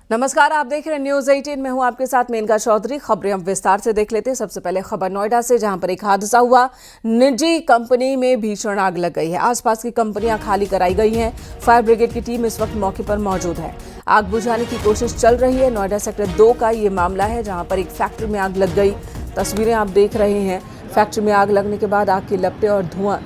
नमस्कार, आप देख रहे हैं न्यूज 18 में हूं आपके साथ मेनका चौधरी। खबरें हम विस्तार से देख लेते हैं। सबसे पहले खबर नोएडा से, जहां पर एक हादसा हुआ। निजी कंपनी में भीषण आग लग गई है। आसपास की कंपनियां खाली कराई गई हैं। फायर ब्रिगेड की टीम इस वक्त मौके पर मौजूद है। आग बुझाने की कोशिश चल रही है। नोएडा सेक्टर 2 का ये मामला है, जहां पर एक फैक्ट्री में आग लग गई। तस्वीरें आप देख रहे हैं। फैक्ट्री में आग लगने के बाद आग की लपटें और धुआं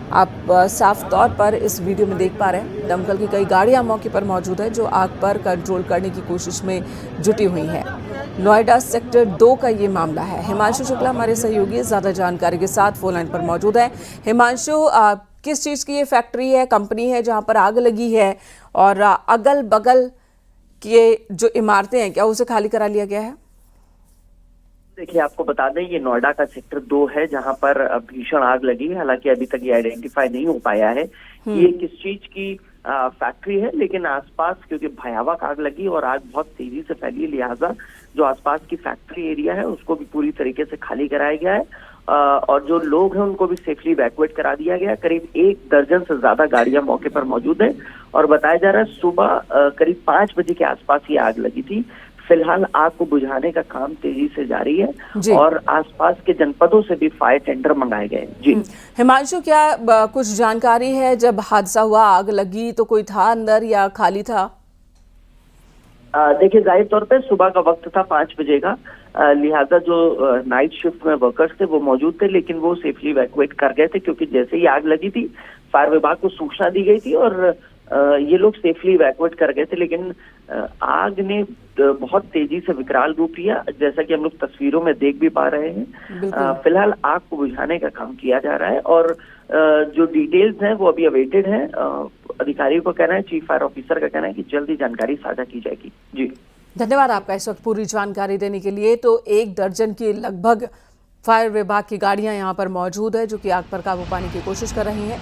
आप साफ तौर पर इस वीडियो में देख पा रहे हैं। दमकल की कई गाड़ियां मौके पर मौजूद है, जो आग पर कंट्रोल करने की कोशिश में जुटी हुई हैं। नोएडा सेक्टर 2 का ये मामला है। हिमांशु शुक्ला हमारे सहयोगी ज्यादा जानकारी के साथ फोन लाइन पर मौजूद है। हिमांशु, किस चीज की ये फैक्ट्री है, कंपनी है जहां पर आग लगी है, और अगल बगल के जो इमारतें हैं, क्या उसे खाली करा लिया गया है? देखिए, आपको बता दें, ये नोएडा का सेक्टर 2 है, जहां पर भीषण आग लगी है। हालांकि अभी तक ये आइडेंटिफाई नहीं हो पाया है ये किस चीज की फैक्ट्री है, लेकिन आसपास क्योंकि भयावह आग लगी और आग बहुत तेजी से फैली है, लिहाजा जो आसपास की फैक्ट्री एरिया है उसको भी पूरी तरीके से खाली कराया गया है। और जो लोग हैं उनको भी सेफली इवैक्यूएट करा दिया गया। करीब 1 दर्जन से ज्यादा गाड़ियां मौके पर मौजूद है और बताया जा रहा है सुबह करीब 5 बजे के आसपास ये आग लगी थी। फिलहाल आग को बुझाने का काम तेजी से जारी है और आसपास के जनपदों से भी फायर टेंडर मंगाए गए। जी हिमांशु, क्या कुछ जानकारी है, जब हादसा हुआ आग लगी तो कोई था अंदर या खाली था? देखिए, जाहिर तौर पे सुबह का वक्त था 5 बजे का, लिहाजा जो नाइट शिफ्ट में वर्कर्स थे वो मौजूद थे, लेकिन वो सेफली इवैक्यूएट कर गए थे क्योंकि जैसे ही आग लगी थी फायर विभाग को सूचना दी गई थी और ये लोग सेफली इवैक्यूएट कर गए थे। लेकिन आग ने बहुत तेजी से विकराल रूप लिया, जैसा कि हम लोग तस्वीरों में देख भी पा रहे हैं। फिलहाल आग को बुझाने का काम किया जा रहा है और जो डिटेल्स हैं वो अभी अवेटेड हैं। अधिकारियों का कहना है, चीफ फायर ऑफिसर का कहना है कि जल्दी जानकारी साझा की जाएगी। जी धन्यवाद आपका इस वक्त पूरी जानकारी देने के लिए। तो 1 दर्जन की लगभग फायर विभाग की गाड़ियां यहां पर मौजूद है, जो कि आग पर काबू पाने की कोशिश कर रही हैं।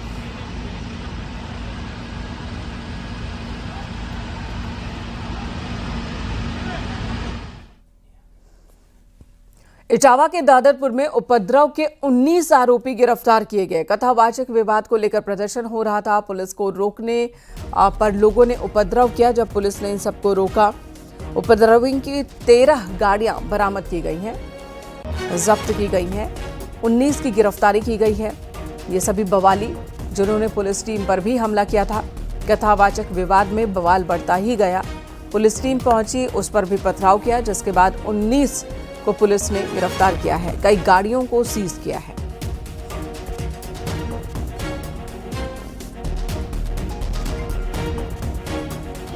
इटावा के दादरपुर में उपद्रव के 19 आरोपी गिरफ्तार किए गए। कथावाचक विवाद को लेकर प्रदर्शन हो रहा था। पुलिस को रोकने पर लोगों ने उपद्रव किया। जब पुलिस ने इन सबको रोका, उपद्रवियों की 13 गाड़ियां बरामद की गई हैं, जब्त की गई हैं। 19 की गिरफ्तारी की गई है। ये सभी बवाली जिन्होंने पुलिस टीम पर भी हमला किया था। कथावाचक विवाद में बवाल बढ़ता ही गया। पुलिस टीम पहुंची, उस पर भी पथराव किया, जिसके बाद 19 को पुलिस ने गिरफ्तार किया है। कई गाड़ियों को सीज किया है।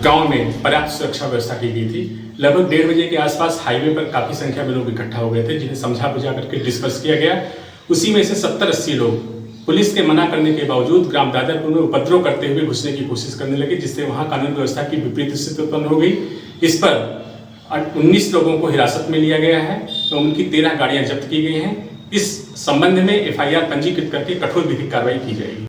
गांव में पर्याप्त सुरक्षा व्यवस्था की गई थी। लगभग 1:30 बजे के आसपास हाईवे पर काफी संख्या में लोग इकट्ठा हो गए थे, जिन्हें समझा बुझा करके डिस्पर्स किया गया। उसी में से 70-80 लोग पुलिस के मना करने के बावजूद ग्राम दादरपुर में उपद्रव करते हुए घुसने की कोशिश करने लगे, जिससे वहां कानून व्यवस्था की विपरीत स्थिति उत्पन्न हो गई। इस पर 19 लोगों को हिरासत में लिया गया है तो उनकी 13 गाड़ियां जब्त की गई हैं। इस संबंध में एफआईआर पंजीकृत करके कठोर विधिक कार्रवाई की जाएगी।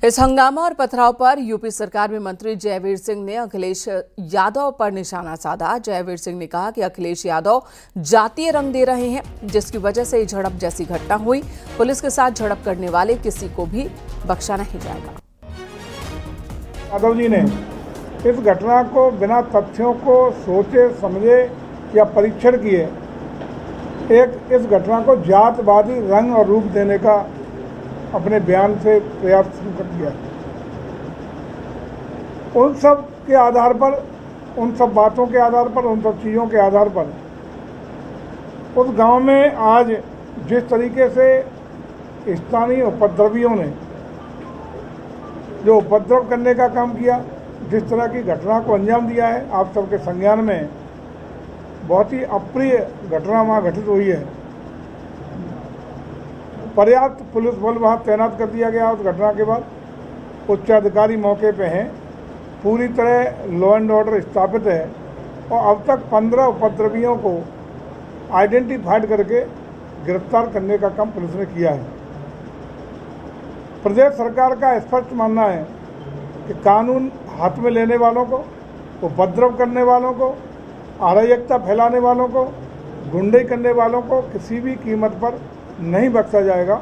इस हंगामा और पथराव पर यूपी सरकार में मंत्री जयवीर सिंह ने अखिलेश यादव पर निशाना साधा। जयवीर सिंह ने कहा कि अखिलेश यादव जातीय रंग दे रहे हैं, जिसकी वजह से ये झड़प जैसी घटना हुई। पुलिस के साथ झड़प करने वाले किसी को भी बख्शा नहीं जाएगा। यादव जी ने इस घटना को बिना तथ्यों को सोचे समझे या परीक्षण किए इस घटना को जातवादी रंग और रूप देने का अपने बयान से प्रयास शुरू कर दिया। उन सब के आधार पर, उन सब बातों के आधार पर, उन सब चीज़ों के आधार पर उस गांव में आज जिस तरीके से स्थानीय उपद्रवियों ने जो उपद्रव करने का काम किया, जिस तरह की घटना को अंजाम दिया है, आप सबके संज्ञान में बहुत ही अप्रिय घटना वहाँ घटित हुई है। पर्याप्त पुलिस बल वहाँ तैनात कर दिया गया। उस घटना के बाद उच्च अधिकारी मौके पे हैं। पूरी तरह लॉ एंड ऑर्डर स्थापित है और अब तक 15 उपद्रवियों को आइडेंटिफाइड करके गिरफ्तार करने का काम पुलिस ने किया है। प्रदेश सरकार का स्पष्ट मानना है कि कानून हाथ में लेने वालों को, उपद्रव करने वालों को, अराजकता फैलाने वालों को, गुंडे करने वालों को किसी भी कीमत पर नहीं बख्शा जाएगा।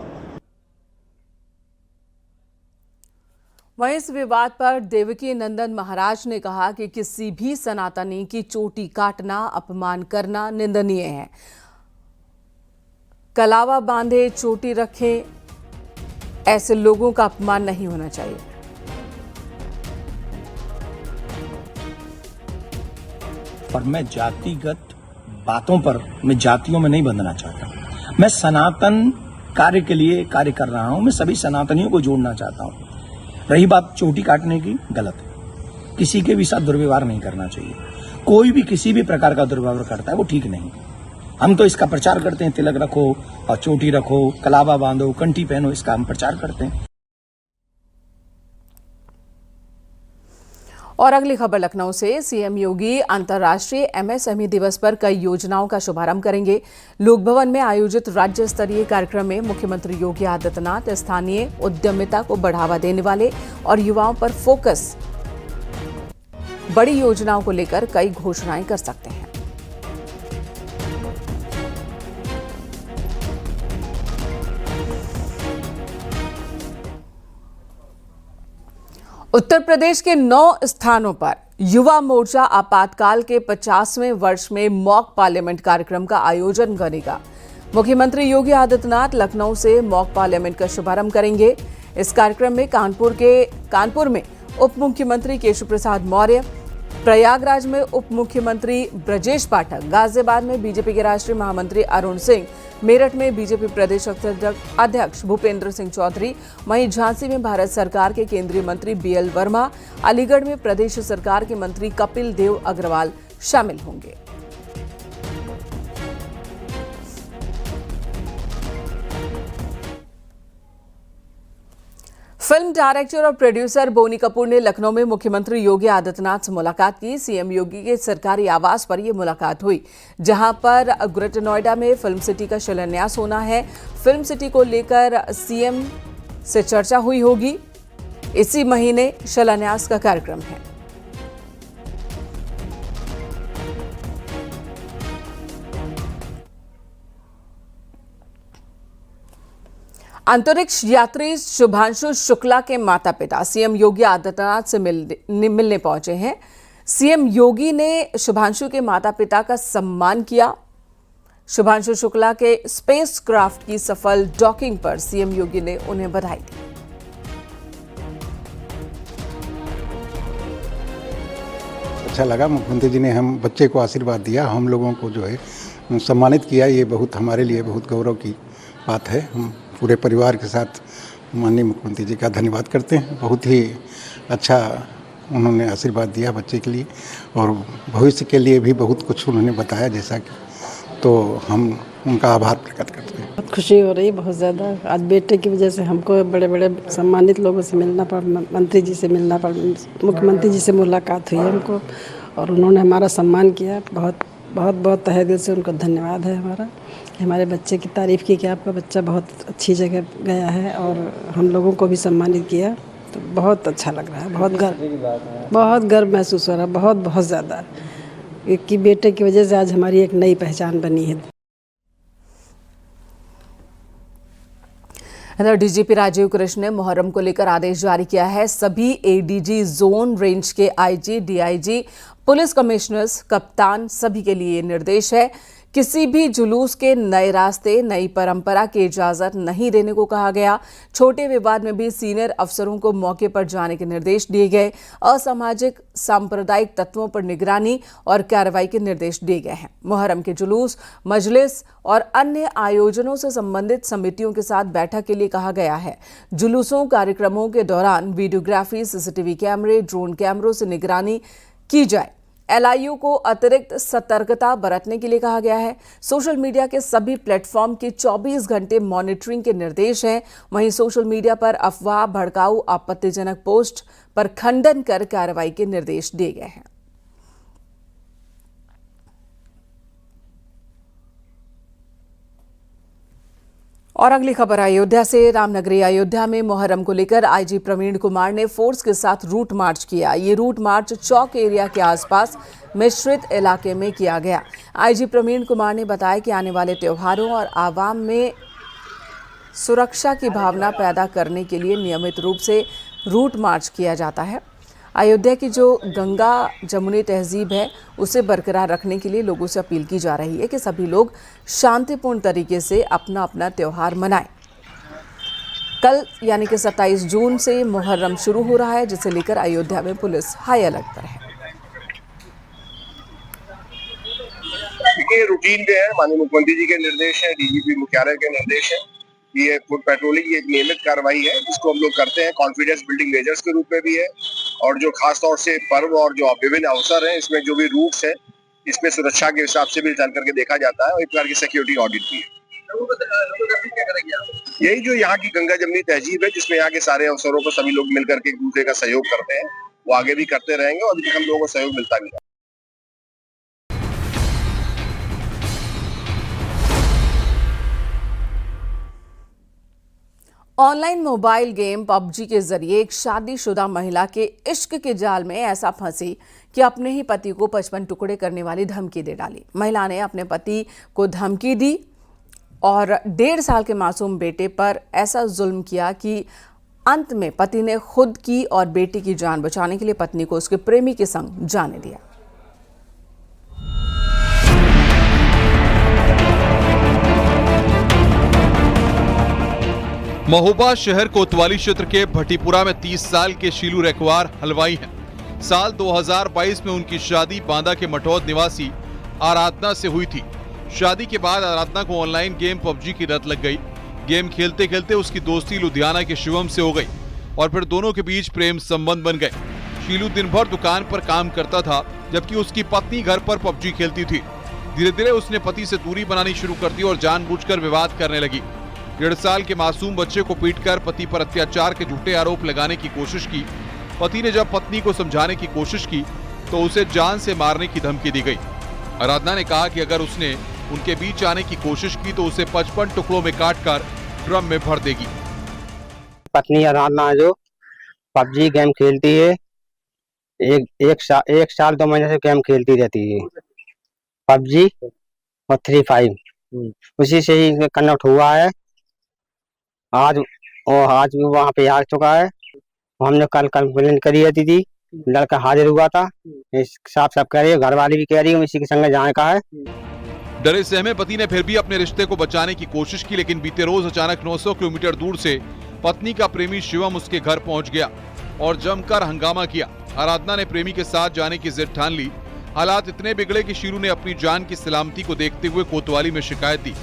वहीं इस विवाद पर देवकी नंदन महाराज ने कहा कि किसी भी सनातनी की चोटी काटना, अपमान करना निंदनीय है। कलावा बांधे, चोटी रखे, ऐसे लोगों का अपमान नहीं होना चाहिए। पर मैं जातिगत बातों पर, मैं जातियों में नहीं बंधना चाहता। मैं सनातन कार्य के लिए कार्य कर रहा हूं। मैं सभी सनातनियों को जोड़ना चाहता हूं। रही बात चोटी काटने की, गलत है। किसी के भी साथ दुर्व्यवहार नहीं करना चाहिए। कोई भी किसी भी प्रकार का दुर्व्यवहार करता है वो ठीक नहीं। हम तो इसका प्रचार करते हैं, तिलक रखो और चोटी रखो, कलावा बांधो, कंठी पहनो, इसका हम प्रचार करते हैं। और अगली खबर लखनऊ से। सीएम योगी अंतर्राष्ट्रीय एमएसएमई दिवस पर कई योजनाओं का शुभारंभ करेंगे। लोक भवन में आयोजित राज्य स्तरीय कार्यक्रम में मुख्यमंत्री योगी आदित्यनाथ स्थानीय उद्यमिता को बढ़ावा देने वाले और युवाओं पर फोकस बड़ी योजनाओं को लेकर कई घोषणाएं कर सकते हैं। उत्तर प्रदेश के 9 स्थानों पर युवा मोर्चा आपातकाल के 50वें वर्ष में मॉक पार्लियामेंट कार्यक्रम का आयोजन करेगा। मुख्यमंत्री योगी आदित्यनाथ लखनऊ से मॉक पार्लियामेंट का शुभारंभ करेंगे। इस कार्यक्रम में कानपुर में उप मुख्यमंत्री केशव प्रसाद मौर्य, प्रयागराज में उप मुख्यमंत्री ब्रजेश पाठक, गाजियाबाद में बीजेपी के राष्ट्रीय महामंत्री अरुण सिंह, मेरठ में बीजेपी प्रदेश अध्यक्ष भूपेंद्र सिंह चौधरी, वहीं झांसी में भारत सरकार के केंद्रीय मंत्री बीएल वर्मा, अलीगढ़ में प्रदेश सरकार के मंत्री कपिल देव अग्रवाल शामिल होंगे। फिल्म डायरेक्टर और प्रोड्यूसर बोनी कपूर ने लखनऊ में मुख्यमंत्री योगी आदित्यनाथ से मुलाकात की। सीएम योगी के सरकारी आवास पर यह मुलाकात हुई, जहां पर ग्रेटर नोएडा में फिल्म सिटी का शिलान्यास होना है। फिल्म सिटी को लेकर सीएम से चर्चा हुई होगी। इसी महीने शिलान्यास का कार्यक्रम है। अंतरिक्ष यात्री शुभांशु शुक्ला के माता पिता सीएम योगी आदित्यनाथ से मिलने पहुंचे हैं। सीएम योगी ने शुभांशु के माता पिता का सम्मान किया। शुभांशु शुक्ला के स्पेसक्राफ्ट की सफल डॉकिंग पर सीएम योगी ने उन्हें बधाई दी। अच्छा लगा, मुख्यमंत्री जी ने हम बच्चे को आशीर्वाद दिया, हम लोगों को जो है सम्मानित किया। ये बहुत हमारे लिए बहुत गौरव की बात है। हम पूरे परिवार के साथ माननीय मुख्यमंत्री जी का धन्यवाद करते हैं। बहुत ही अच्छा उन्होंने आशीर्वाद दिया बच्चे के लिए और भविष्य के लिए भी बहुत कुछ उन्होंने बताया, जैसा कि तो हम उनका आभार प्रकट करते हैं। बहुत खुशी हो रही है, बहुत ज़्यादा। आज बेटे की वजह से हमको बड़े बड़े सम्मानित लोगों से मिलना पड़ा, मंत्री जी से मिलना पड़ा, मुख्यमंत्री जी से मुलाकात हुई हमको और उन्होंने हमारा सम्मान किया। बहुत बहुत बहुत तहे दिल से उनको धन्यवाद है हमारा। हमारे बच्चे की तारीफ़ की कि आपका बच्चा बहुत अच्छी जगह गया है और हम लोगों को भी सम्मानित किया, तो बहुत अच्छा लग रहा है। बहुत गर्व महसूस हो रहा है, बहुत बहुत ज़्यादा, कि बेटे की वजह से आज हमारी एक नई पहचान बनी है। डीजीपी राजीव कृष्ण ने मुहर्रम को लेकर आदेश जारी किया है। सभी एडीजी, जोन, रेंज के आईजी, डीआईजी, पुलिस कमिश्नर्स, कप्तान सभी के लिए निर्देश है। किसी भी जुलूस के नए रास्ते, नई परंपरा की इजाजत नहीं देने को कहा गया। छोटे विवाद में भी सीनियर अफसरों को मौके पर जाने के निर्देश दिए गए। असामाजिक सांप्रदायिक तत्वों पर निगरानी और कार्रवाई के निर्देश दिए गए हैं। मुहर्रम के जुलूस, मजलिस और अन्य आयोजनों से संबंधित समितियों के साथ बैठक के लिए कहा गया है। जुलूसों, कार्यक्रमों के दौरान वीडियोग्राफी, सीसीटीवी कैमरे, ड्रोन कैमरों से निगरानी की जाए। एलआईयू को अतिरिक्त सतर्कता बरतने के लिए कहा गया है। सोशल मीडिया के सभी प्लेटफॉर्म की 24 घंटे मॉनिटरिंग के निर्देश हैं। वहीं सोशल मीडिया पर अफवाह, भड़काऊ, आपत्तिजनक पोस्ट पर खंडन कर कार्रवाई के निर्देश दिए गए हैं। और अगली खबर अयोध्या से। रामनगरी अयोध्या में मुहर्रम को लेकर आईजी प्रवीण कुमार ने फोर्स के साथ रूट मार्च किया। ये रूट मार्च चौक एरिया के आसपास मिश्रित इलाके में किया गया। आईजी प्रवीण कुमार ने बताया कि आने वाले त्योहारों और आवाम में सुरक्षा की भावना पैदा करने के लिए नियमित रूप से रूट मार्च किया जाता है। अयोध्या की जो गंगा जमुनी तहजीब है उसे बरकरार रखने के लिए लोगों से अपील की जा रही है कि सभी लोग शांतिपूर्ण तरीके से अपना अपना त्यौहार मनाएं। कल यानी कि 27 जून से मुहर्रम शुरू हो रहा है, जिसे लेकर अयोध्या में पुलिस हाई अलर्ट पर है। ये रूटीन जो है माननीय मुख्यमंत्री जी के निर्देश है, डीजीपी मुख्यालय के निर्देश है। ये फुट पेट्रोलिंग एक नियमित कार्रवाई है जिसको हम लोग करते हैं, कॉन्फिडेंस बिल्डिंग मेजर्स के रूप में भी है। और जो खास तौर से पर्व और जो विभिन्न अवसर हैं इसमें जो भी रूट्स है इसमें सुरक्षा के हिसाब से भी चल करके देखा जाता है और एक प्रकार की सिक्योरिटी ऑडिट भी है। यही जो यहाँ की गंगा जमुनी तहजीब है जिसमें यहाँ के सारे अवसरों पर सभी लोग मिलकर के एक दूसरे का सहयोग करते हैं, वो आगे भी करते रहेंगे और अभी तक हम लोगों को सहयोग मिलता भी है। ऑनलाइन मोबाइल गेम पबजी के जरिए एक शादीशुदा महिला के इश्क के जाल में ऐसा फंसी कि अपने ही पति को 55 टुकड़े करने वाली धमकी दे डाली। महिला ने अपने पति को धमकी दी और 1.5 साल के मासूम बेटे पर ऐसा जुल्म किया कि अंत में पति ने खुद की और बेटी की जान बचाने के लिए पत्नी को उसके प्रेमी के संग जाने दिया। महोबा शहर कोतवाली क्षेत्र के भट्टीपुरा में 30 साल के शीलू रेकवार हलवाई हैं। साल 2022 में उनकी शादी बांदा के मटौद निवासी आराधना से हुई थी। शादी के बाद आराधना को ऑनलाइन गेम पबजी की लत लग गई। गेम खेलते खेलते उसकी दोस्ती लुधियाना के शिवम से हो गई और फिर दोनों के बीच प्रेम संबंध बन गए। शीलू दिन भर दुकान पर काम करता था जबकि उसकी पत्नी घर पर पबजी खेलती थी। धीरे धीरे उसने पति से दूरी बनानी शुरू कर दी और जानबूझकर विवाद करने लगी। 1.5 साल के मासूम बच्चे को पीटकर पति पर अत्याचार के झूठे आरोप लगाने की कोशिश की। पति ने जब पत्नी को समझाने की कोशिश की तो उसे जान से मारने की धमकी दी गई। आराधना ने कहा कि अगर उसने उनके बीच आने की कोशिश की तो उसे 55 टुकड़ों में काटकर ड्रम में भर देगी। पत्नी आराधना जो पबजी गेम खेलती है, एक साल 2 महीने से गेम खेलती रहती है, पबजी और 3-5 उसी से ही कनेक्ट हुआ है। आज भी वहाँ पे आ चुका है। हमने कल कंप्लेंट करी है दीदी, लड़का हाजिर हुआ था, साफ कह रही है, घर वाली भी कह रही है इसी के संग जाने का है। डरे सहमे पति ने फिर भी अपने रिश्ते को बचाने की कोशिश की, लेकिन बीते रोज अचानक 900 किलोमीटर दूर से पत्नी का प्रेमी शिवम उसके घर पहुंच गया और जमकर हंगामा किया। आराधना ने प्रेमी के साथ जाने की जिद ठान ली। हालात इतने बिगड़े कि शीलू ने अपनी जान की सलामती को देखते हुए कोतवाली में शिकायत दी।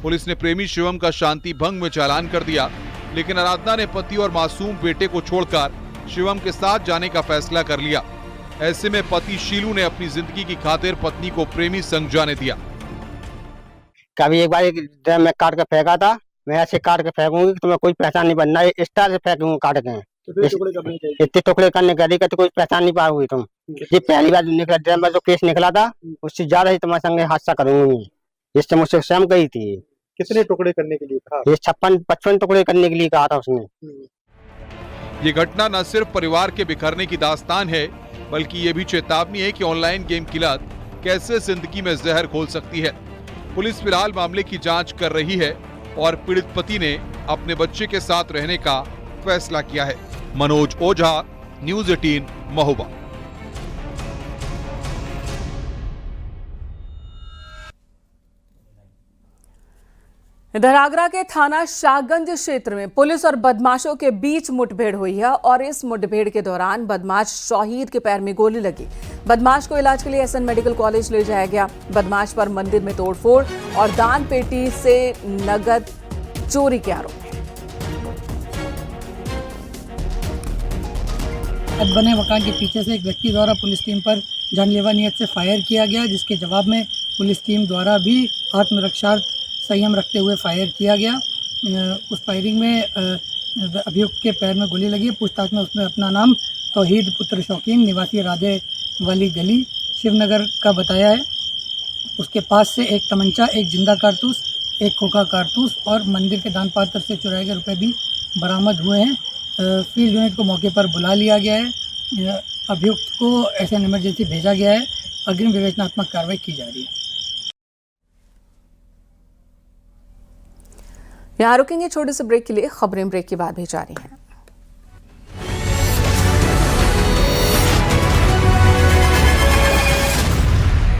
पुलिस ने प्रेमी शिवम का शांति भंग में चालान कर दिया, लेकिन आराधना ने पति और मासूम बेटे को छोड़कर शिवम के साथ जाने का फैसला कर लिया। ऐसे में पति शीलू ने अपनी जिंदगी की खातिर पत्नी को प्रेमी संग जाने दिया। कभी एक बार एक ड्रम में काट के फेंका था, मैं ऐसे काट के फेंकूंगी कि तुम्हें कोई पहचान नहीं बनना, स्टार से फेंकूंगी काट के। इतने टुकड़े करने के तो कोई पहचान नहीं पाओगी तुम। जी पहली बार निकला ड्रम में जो केस निकला था उससे ज्यादा ही तुम्हारे संग हादसा करूंगी, जिससे मुझसे स्वयं गई थी। कितने टुकड़े करने के लिए कहा? ये 55 टुकड़े करने के लिए कहा था उसने। ये घटना न सिर्फ परिवार के बिखरने की दास्तान है, बल्कि ये भी चेतावनी है कि ऑनलाइन गेम की लत कैसे जिंदगी में जहर घोल सकती है। पुलिस फिलहाल मामले की जांच कर रही है और पीड़ित पति ने अपने बच्चे के साथ रहने का फैसला किया है। मनोज ओझा, न्यूज़ 18 महोबा। इधर आगरा के थाना शाहगंज क्षेत्र में पुलिस और बदमाशों के बीच मुठभेड़ हुई है और इस मुठभेड़ के दौरान बदमाश शहीद के पैर में गोली लगी। बदमाश को इलाज के लिए एसएन मेडिकल कॉलेज ले जाया गया। बदमाश पर मंदिर में तोड़फोड़ और दान पेटी से नगद चोरी के आरोप हैं। बने मकान के पीछे से एक व्यक्ति द्वारा पुलिस टीम पर जानलेवा नियत से फायर किया गया, जिसके जवाब में पुलिस टीम द्वारा भी आत्मरक्षार्थ संयम रखते हुए फायर किया गया। उस फायरिंग में अभियुक्त के पैर में गोली लगी। पूछताछ में उसने अपना नाम तौहीद पुत्र शौकीन निवासी राधे वाली गली शिवनगर का बताया है। उसके पास से एक तमंचा, एक जिंदा कारतूस, एक खोखा कारतूस और मंदिर के दान पात्र से चुराए गए रुपये भी बरामद हुए हैं। फील्ड यूनिट को मौके पर बुला लिया गया है। अभियुक्त को एसएन इमरजेंसी भेजा गया है। अग्रिम विवेचनात्मक कार्रवाई की जा रही है। यहाँ रुकेंगे छोटे से ब्रेक के लिए। खबरें ब्रेक के बाद भी जारी हैं।